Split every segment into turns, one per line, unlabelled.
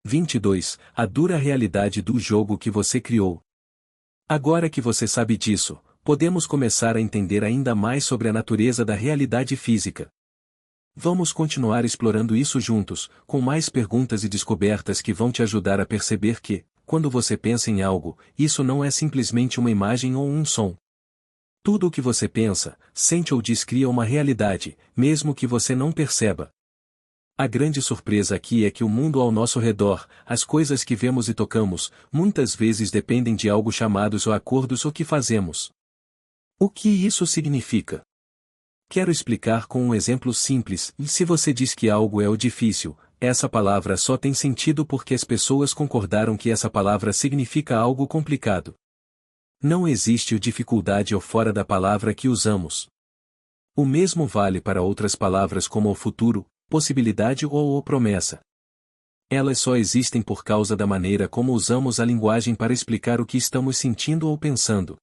22. A dura realidade do jogo que você criou. Agora que você sabe disso, podemos começar a entender ainda mais sobre a natureza da realidade física. Vamos continuar explorando isso juntos, com mais perguntas e descobertas que vão te ajudar a perceber que, quando você pensa em algo, isso não é simplesmente uma imagem ou um som. Tudo o que você pensa, sente ou diz cria uma realidade, mesmo que você não perceba. A grande surpresa aqui é que o mundo ao nosso redor, as coisas que vemos e tocamos, muitas vezes dependem de algo chamados ou acordos ou que fazemos. O que isso significa? Quero explicar com um exemplo simples. Se você diz que algo é o difícil, essa palavra só tem sentido porque as pessoas concordaram que essa palavra significa algo complicado. Não existe o dificuldade ou fora da palavra que usamos. O mesmo vale para outras palavras como o futuro, possibilidade ou promessa. Elas só existem por causa da maneira como usamos a linguagem para explicar o que estamos sentindo ou pensando.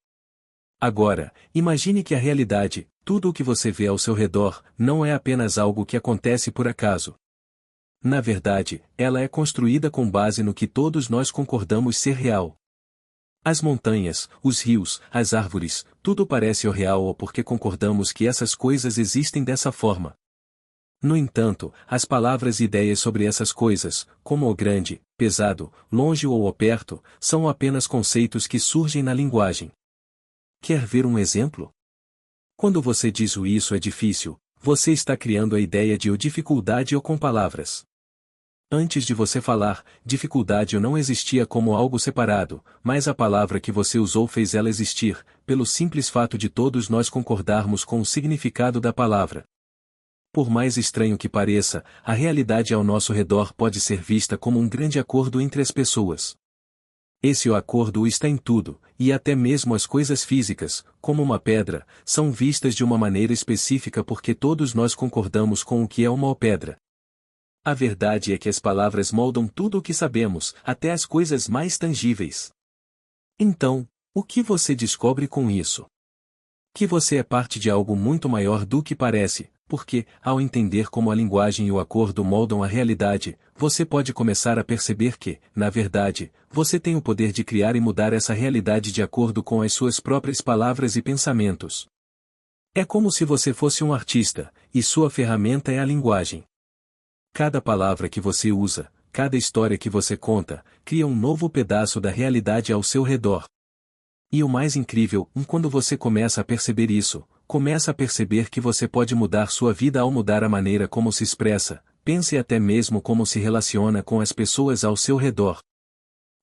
Agora, imagine que a realidade, tudo o que você vê ao seu redor, não é apenas algo que acontece por acaso. Na verdade, ela é construída com base no que todos nós concordamos ser real. As montanhas, os rios, as árvores, tudo parece o real ou porque concordamos que essas coisas existem dessa forma. No entanto, as palavras e ideias sobre essas coisas, como o grande, pesado, longe ou o perto, são apenas conceitos que surgem na linguagem. Quer ver um exemplo? Quando você diz o isso é difícil, você está criando a ideia de o dificuldade ou com palavras. Antes de você falar, dificuldade não existia como algo separado, mas a palavra que você usou fez ela existir, pelo simples fato de todos nós concordarmos com o significado da palavra. Por mais estranho que pareça, a realidade ao nosso redor pode ser vista como um grande acordo entre as pessoas. Esse acordo está em tudo, e até mesmo as coisas físicas, como uma pedra, são vistas de uma maneira específica porque todos nós concordamos com o que é uma pedra. A verdade é que as palavras moldam tudo o que sabemos, até as coisas mais tangíveis. Então, o que você descobre com isso? Que você é parte de algo muito maior do que parece, porque, ao entender como a linguagem e o acordo moldam a realidade, você pode começar a perceber que, na verdade, você tem o poder de criar e mudar essa realidade de acordo com as suas próprias palavras e pensamentos. É como se você fosse um artista, e sua ferramenta é a linguagem. Cada palavra que você usa, cada história que você conta, cria um novo pedaço da realidade ao seu redor. E o mais incrível, quando você começa a perceber isso, começa a perceber que você pode mudar sua vida ao mudar a maneira como se expressa, pensa e até mesmo como se relaciona com as pessoas ao seu redor.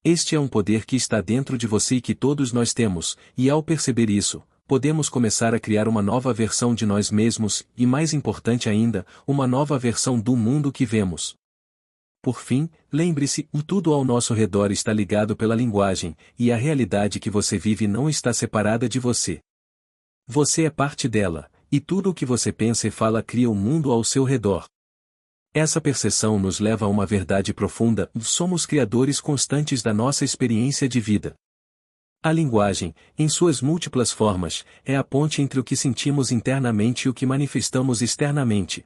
Este é um poder que está dentro de você e que todos nós temos, e ao perceber isso, podemos começar a criar uma nova versão de nós mesmos, e mais importante ainda, uma nova versão do mundo que vemos. Por fim, lembre-se, tudo ao nosso redor está ligado pela linguagem, e a realidade que você vive não está separada de você. Você é parte dela, e tudo o que você pensa e fala cria um mundo ao seu redor. Essa percepção nos leva a uma verdade profunda: somos criadores constantes da nossa experiência de vida. A linguagem, em suas múltiplas formas, é a ponte entre o que sentimos internamente e o que manifestamos externamente.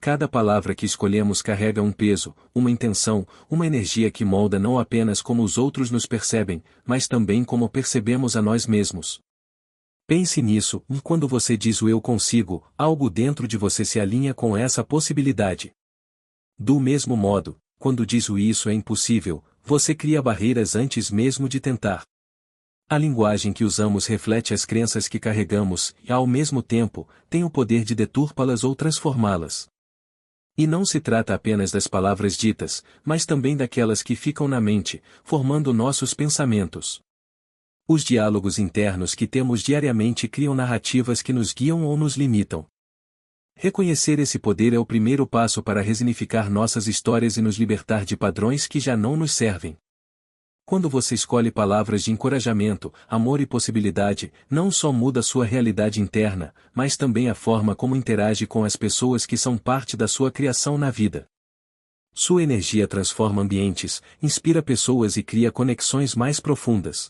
Cada palavra que escolhemos carrega um peso, uma intenção, uma energia que molda não apenas como os outros nos percebem, mas também como percebemos a nós mesmos. Pense nisso, quando você diz o eu consigo, algo dentro de você se alinha com essa possibilidade. Do mesmo modo, quando diz o isso é impossível, você cria barreiras antes mesmo de tentar. A linguagem que usamos reflete as crenças que carregamos e, ao mesmo tempo, tem o poder de deturpá-las ou transformá-las. E não se trata apenas das palavras ditas, mas também daquelas que ficam na mente, formando nossos pensamentos. Os diálogos internos que temos diariamente criam narrativas que nos guiam ou nos limitam. Reconhecer esse poder é o primeiro passo para resignificar nossas histórias e nos libertar de padrões que já não nos servem. Quando você escolhe palavras de encorajamento, amor e possibilidade, não só muda sua realidade interna, mas também a forma como interage com as pessoas que são parte da sua criação na vida. Sua energia transforma ambientes, inspira pessoas e cria conexões mais profundas.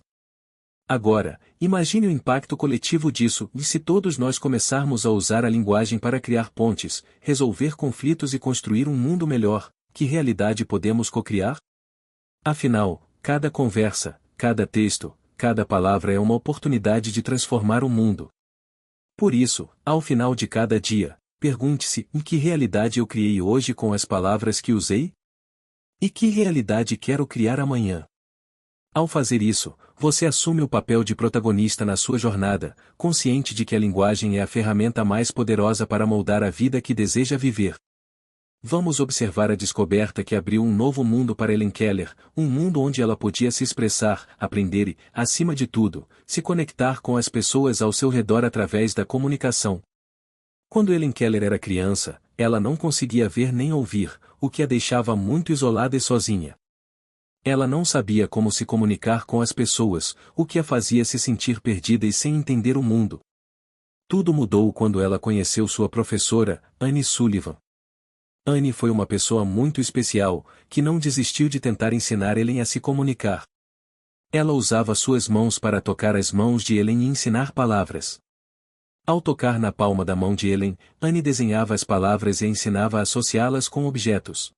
Agora, imagine o impacto coletivo disso, e se todos nós começarmos a usar a linguagem para criar pontes, resolver conflitos e construir um mundo melhor, Que realidade podemos cocriar? Afinal, cada conversa, cada texto, cada palavra é uma oportunidade de transformar o mundo. Por isso, ao final de cada dia, pergunte-se: em que realidade eu criei hoje com as palavras que usei? E que realidade quero criar amanhã? Ao fazer isso, você assume o papel de protagonista na sua jornada, consciente de que a linguagem é a ferramenta mais poderosa para moldar a vida que deseja viver. Vamos observar a descoberta que abriu um novo mundo para Helen Keller, um mundo onde ela podia se expressar, aprender e, acima de tudo, se conectar com as pessoas ao seu redor através da comunicação. Quando Helen Keller era criança, ela não conseguia ver nem ouvir, o que a deixava muito isolada e sozinha. Ela não sabia como se comunicar com as pessoas, o que a fazia se sentir perdida e sem entender o mundo. Tudo mudou quando ela conheceu sua professora, Annie Sullivan. Annie foi uma pessoa muito especial, que não desistiu de tentar ensinar Helen a se comunicar. Ela usava suas mãos para tocar as mãos de Helen e ensinar palavras. Ao tocar na palma da mão de Helen, Annie desenhava as palavras e a ensinava a associá-las com objetos.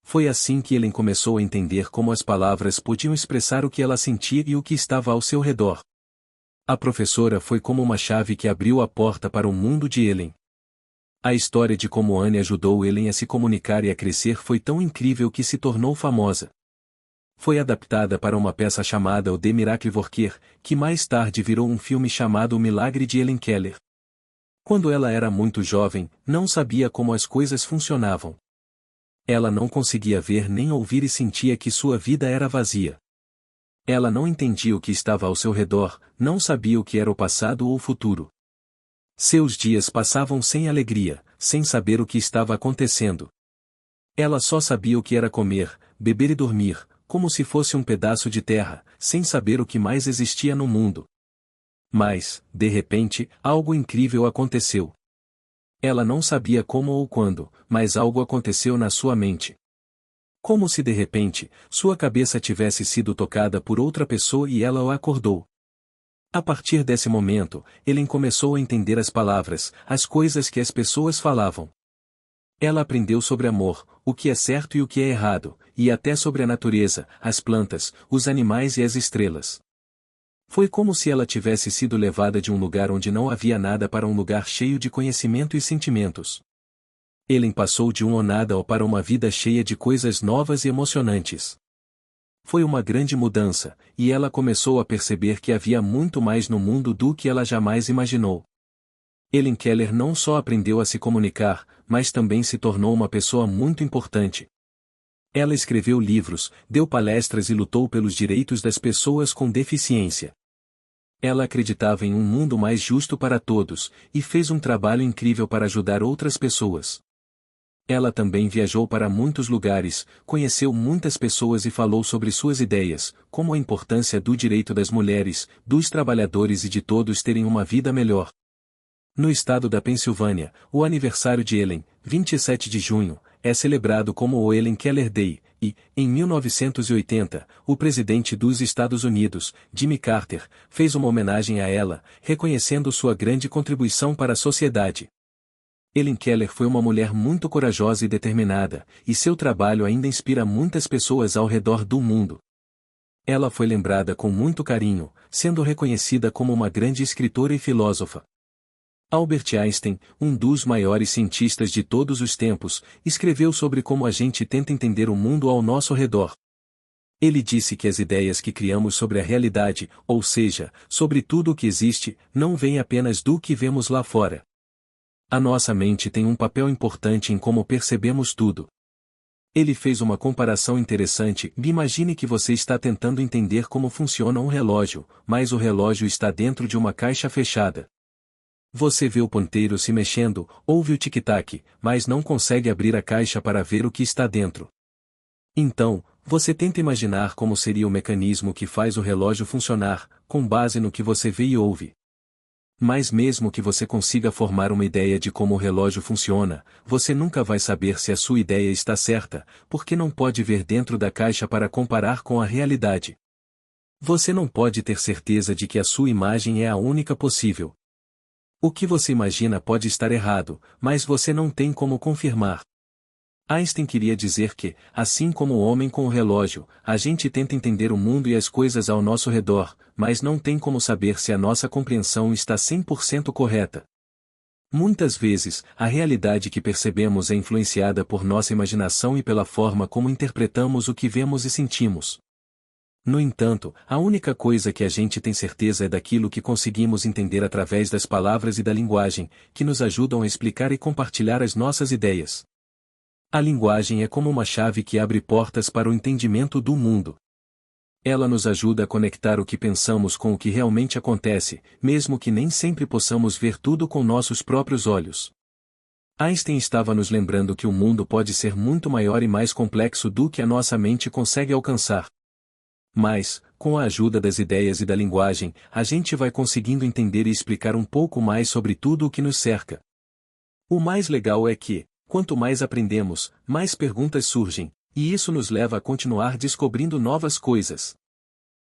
Foi assim que Helen começou a entender como as palavras podiam expressar o que ela sentia e o que estava ao seu redor. A professora foi como uma chave que abriu a porta para o mundo de Helen. A história de como Annie ajudou Helen a se comunicar e a crescer foi tão incrível que se tornou famosa. Foi adaptada para uma peça chamada O The Miracle Worker, que mais tarde virou um filme chamado O Milagre de Helen Keller. Quando ela era muito jovem, não sabia como as coisas funcionavam. Ela não conseguia ver nem ouvir e sentia que sua vida era vazia. Ela não entendia o que estava ao seu redor, não sabia o que era o passado ou o futuro. Seus dias passavam sem alegria, sem saber o que estava acontecendo. Ela só sabia o que era comer, beber e dormir, como se fosse um pedaço de terra, sem saber o que mais existia no mundo. Mas, de repente, algo incrível aconteceu. Ela não sabia como ou quando, mas algo aconteceu na sua mente. Como se de repente, sua cabeça tivesse sido tocada por outra pessoa e ela o acordou. A partir desse momento, Helen começou a entender as palavras, as coisas que as pessoas falavam. Ela aprendeu sobre amor, o que é certo e o que é errado, e até sobre a natureza, as plantas, os animais e as estrelas. Foi como se ela tivesse sido levada de um lugar onde não havia nada para um lugar cheio de conhecimento e sentimentos. Helen passou de um nada para uma vida cheia de coisas novas e emocionantes. Foi uma grande mudança, e ela começou a perceber que havia muito mais no mundo do que ela jamais imaginou. Helen Keller não só aprendeu a se comunicar, mas também se tornou uma pessoa muito importante. Ela escreveu livros, deu palestras e lutou pelos direitos das pessoas com deficiência. Ela acreditava em um mundo mais justo para todos, e fez um trabalho incrível para ajudar outras pessoas. Ela também viajou para muitos lugares, conheceu muitas pessoas e falou sobre suas ideias, como a importância do direito das mulheres, dos trabalhadores e de todos terem uma vida melhor. No estado da Pensilvânia, o aniversário de Helen, 27 de junho, é celebrado como o Helen Keller Day, e, em 1980, o presidente dos Estados Unidos, Jimmy Carter, fez uma homenagem a ela, reconhecendo sua grande contribuição para a sociedade. Helen Keller foi uma mulher muito corajosa e determinada, e seu trabalho ainda inspira muitas pessoas ao redor do mundo. Ela foi lembrada com muito carinho, sendo reconhecida como uma grande escritora e filósofa. Albert Einstein, um dos maiores cientistas de todos os tempos, escreveu sobre como a gente tenta entender o mundo ao nosso redor. Ele disse que as ideias que criamos sobre a realidade, ou seja, sobre tudo o que existe, não vêm apenas do que vemos lá fora. A nossa mente tem um papel importante em como percebemos tudo. Ele fez uma comparação interessante. Imagine que você está tentando entender como funciona um relógio, mas o relógio está dentro de uma caixa fechada. Você vê o ponteiro se mexendo, ouve o tic-tac, mas não consegue abrir a caixa para ver o que está dentro. Então, você tenta imaginar como seria o mecanismo que faz o relógio funcionar, com base no que você vê e ouve. Mas mesmo que você consiga formar uma ideia de como o relógio funciona, você nunca vai saber se a sua ideia está certa, porque não pode ver dentro da caixa para comparar com a realidade. Você não pode ter certeza de que a sua imagem é a única possível. O que você imagina pode estar errado, mas você não tem como confirmar. Einstein queria dizer que, assim como o homem com o relógio, a gente tenta entender o mundo e as coisas ao nosso redor, mas não tem como saber se a nossa compreensão está 100% correta. Muitas vezes, a realidade que percebemos é influenciada por nossa imaginação e pela forma como interpretamos o que vemos e sentimos. No entanto, a única coisa que a gente tem certeza é daquilo que conseguimos entender através das palavras e da linguagem, que nos ajudam a explicar e compartilhar as nossas ideias. A linguagem é como uma chave que abre portas para o entendimento do mundo. Ela nos ajuda a conectar o que pensamos com o que realmente acontece, mesmo que nem sempre possamos ver tudo com nossos próprios olhos. Einstein estava nos lembrando que o mundo pode ser muito maior e mais complexo do que a nossa mente consegue alcançar. Mas, com a ajuda das ideias e da linguagem, a gente vai conseguindo entender e explicar um pouco mais sobre tudo o que nos cerca. O mais legal é que, quanto mais aprendemos, mais perguntas surgem, e isso nos leva a continuar descobrindo novas coisas.